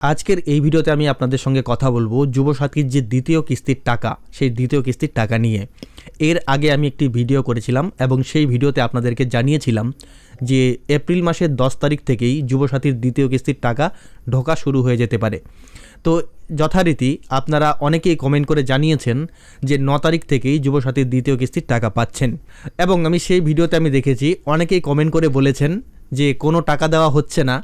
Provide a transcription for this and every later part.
আজকের এই ভিডিওতে আমি আপনাদের সঙ্গে কথা বলবো যুবসাথীর যে দ্বিতীয় কিস্তির টাকা, সেই দ্বিতীয় কিস্তির টাকা নিয়ে। এর আগে আমি একটি ভিডিও করেছিলাম এবং সেই ভিডিওতে আপনাদেরকে জানিয়েছিলাম যে এপ্রিল মাসের 10 তারিখ থেকেই যুবসাথীর দ্বিতীয় কিস্তির টাকা ঢোকা শুরু হয়ে যেতে পারে। তো যথারীতি আপনারা অনেকেই কমেন্ট করে জানিয়েছেন যে 9 তারিখ থেকেই যুবসাথীর দ্বিতীয় কিস্তির টাকা পাচ্ছেন, এবং আমি সেই ভিডিওতে দেখেছি অনেকেই কমেন্ট করে বলেছেন যে কোনো টাকা দেওয়া হচ্ছে না,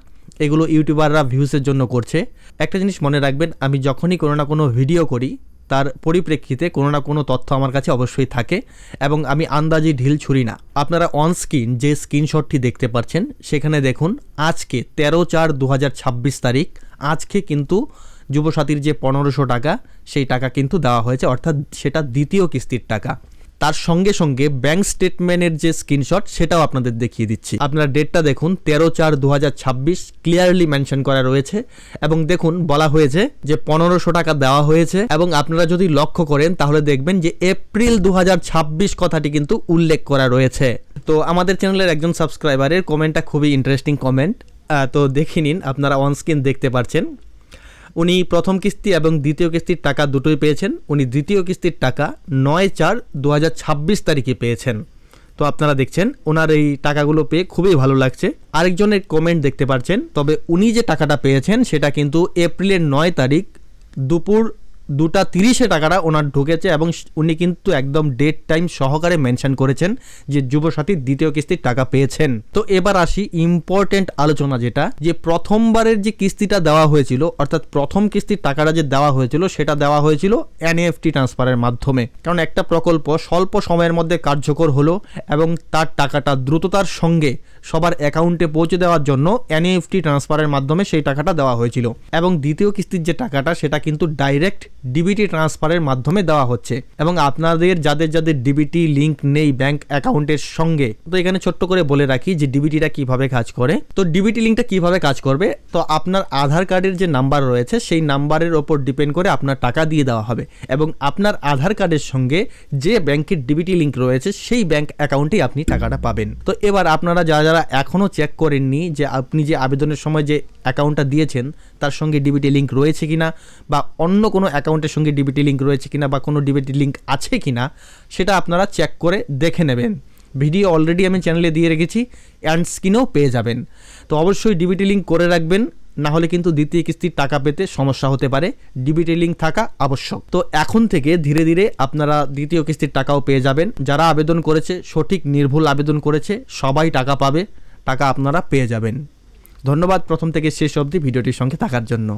এগুলো ইউটিউবাররা ভিউসের জন্য করছে। একটা জিনিস মনে রাখবেন, আমি যখনই কোনো না কোনো ভিডিও করি তার পরিপ্রেক্ষিতে কোনো না কোনো তথ্য আমার কাছে অবশ্যই থাকে এবং আমি আন্দাজি ঢিল ছুরি না। আপনারা অন স্ক্রিন যে স্ক্রিনশটটি দেখতে পাচ্ছেন সেখানে দেখুন, আজকে 13/4/2026 তারিখ, আজকে কিন্তু যুবসাথীর যে 1500 টাকা সেই টাকা কিন্তু দেওয়া হয়েছে, অর্থাৎ সেটা দ্বিতীয় কিস্তির টাকা। তার সঙ্গে সঙ্গে ব্যাংক স্টেটমেন্টের যে স্ক্রিনশট সেটাও আপনাদের দেখিয়ে দিচ্ছি। আপনারা ডেটটা দেখুন, 13/4/2026 ক্লিয়ারলি মেনশন করা রয়েছে এবং দেখুন বলা হয়েছে যে 1500 টাকা দেওয়া হয়েছে, এবং আপনারা যদি লক্ষ্য করেন তাহলে দেখবেন যে এপ্রিল 2026 কথাটি কিন্তু উল্লেখ করা রয়েছে। তো আমাদের চ্যানেলের একজন সাবস্ক্রাইবারের কমেন্টটা খুবই ইন্টারেস্টিং কমেন্ট, তো দেখে নিন। আপনারা অন স্ক্রিন দেখতে পাচ্ছেন উনি প্রথম কিস্তি এবং দ্বিতীয় কিস্তির টাকা দুটোই পেয়েছেন। উনি দ্বিতীয় কিস্তির টাকা 9/4/2026 তারিখে পেয়েছেন। তো আপনারা দেখছেন ওনার এই টাকাগুলো পেয়ে খুবই ভালো লাগছে। আরেকজনের কমেন্ট দেখতে পাচ্ছেন, তবে উনি যে টাকাটা পেয়েছেন সেটা কিন্তু এপ্রিলের 9 তারিখ দুপুর 2:30 টাকাটা ওনার ঢুকেছে, এবং উনি কিন্তু একদম ডেট টাইম সহকারে মেনশন করেছেন যে যুবসাথীর দ্বিতীয় কিস্তির টাকা পেয়েছেন। তো এবার আসি ইম্পর্টেন্ট আলোচনা, যেটা যে প্রথমবারের যে কিস্তিটা দেওয়া হয়েছিল, অর্থাৎ প্রথম কিস্তির টাকাটা যে দেওয়া হয়েছিল সেটা দেওয়া হয়েছিল NEFT ট্রান্সফারের মাধ্যমে। কারণ একটা প্রকল্প স্বল্প সময়ের মধ্যে কার্যকর হলো এবং তার টাকাটা দ্রুততার সঙ্গে সবার অ্যাকাউন্টে পৌঁছে দেওয়ার জন্য NEFT ট্রান্সফারের মাধ্যমে সেই টাকাটা দেওয়া হয়েছিল। এবং দ্বিতীয় কিস্তির যে টাকাটা সেটা কিন্তু ডাইরেক্ট ডিবিটি ট্রান্সফারের মাধ্যমে দেওয়া হচ্ছে। এবং আপনাদের যাদের যাদের ডিবিটি লিংক নেই ব্যাংক অ্যাকাউন্টের সঙ্গে, তো এখানে ছোট্ট করে বলে রাখি যে ডিবিটিটা কিভাবে কাজ করে। তো ডিবিটি লিংকটা কিভাবে কাজ করবে, তো আপনার আধার কার্ডের যে নাম্বার রয়েছে সেই নাম্বারের ওপর ডিপেন্ড করে আপনার টাকা দিয়ে দেওয়া হবে, এবং আপনার আধার কার্ডের সঙ্গে যে ব্যাংকের ডিবিটি লিংক রয়েছে সেই ব্যাংক অ্যাকাউন্টেই আপনি টাকাটা পাবেন। তো এবার আপনারা যারা এখনও চেক করেননি যে আপনি যে আবেদনের সময় যে অ্যাকাউন্টটা দিয়েছেন তার সঙ্গে ডিবিটি লিংক রয়েছে কিনা, বা অন্য কোনো অ্যাকাউন্টের সঙ্গে ডিবিটি লিংক রয়েছে কিনা, বা কোনো ডিবিটি লিংক আছে কিনা, সেটা আপনারা চেক করে দেখে নেবেন। ভিডিও অলরেডি আমি চ্যানেলে দিয়ে রেখেছি, অ্যান্ড স্ক্রিনেও পেয়ে যাবেন। তো অবশ্যই ডিবিটি লিংক করে রাখবেন, না হলে কিন্তু দ্বিতীয় কিস্তির টাকা পেতে সমস্যা হতে পারে। ডিবিটি লিংক থাকা আবশ্যক। তো এখন থেকে ধীরে ধীরে আপনারা দ্বিতীয় কিস্তির টাকাও পেয়ে যাবেন। যারা আবেদন করেছে, সঠিক নির্ভুল আবেদন করেছে, সবাই টাকা পাবে, টাকা আপনারা পেয়ে যাবেন। ধন্যবাদ প্রথম থেকে শেষ অবধি ভিডিওটির সঙ্গে থাকার জন্য।